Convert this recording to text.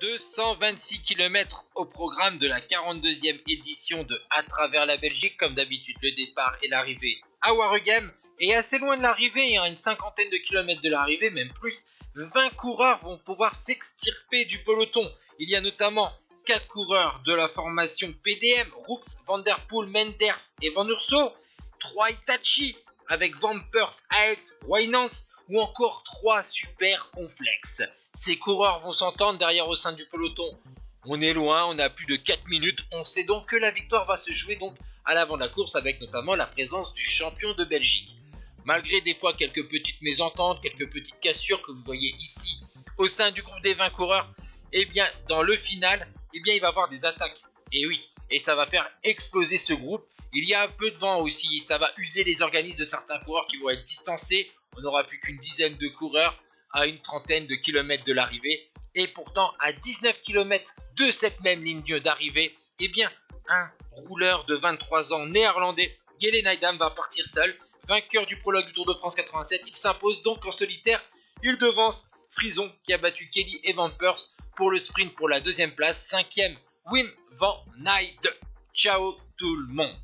226 km au programme de la 42e édition de À travers la Belgique. Comme d'habitude, le départ et l'arrivée à Waregem. Et assez loin de l'arrivée, une cinquantaine de kilomètres de l'arrivée, même plus, 20 coureurs vont pouvoir s'extirper du peloton. Il y a notamment 4 coureurs de la formation PDM, Rooks, Van Der Poel, Menders et Van Urso, 3 Hitachi avec Van Persie, AX, Winans ou encore 3 Super Complex. Ces coureurs vont s'entendre derrière au sein du peloton. On est loin, on a plus de 4 minutes, on sait donc que la victoire va se jouer donc à l'avant de la course avec notamment la présence du champion de Belgique. Malgré des fois quelques petites mésententes, quelques petites cassures que vous voyez ici au sein du groupe des 20 coureurs, et bien dans le final, il va y avoir des attaques. Et oui, et ça va faire exploser ce groupe. Il y a un peu de vent aussi, ça va user les organismes de certains coureurs qui vont être distancés. On n'aura plus qu'une dizaine de coureurs à une trentaine de kilomètres de l'arrivée. Et pourtant, à 19 km de cette même ligne d'arrivée, un rouleur de 23 ans néerlandais, Gele Nijdam, va partir seul. Vainqueur du prologue du Tour de France 87, il s'impose donc en solitaire. Il devance Frison qui a battu Kelly et Van Persie pour le sprint pour la deuxième place. 5e, Wim van Nijdam. Ciao tout le monde.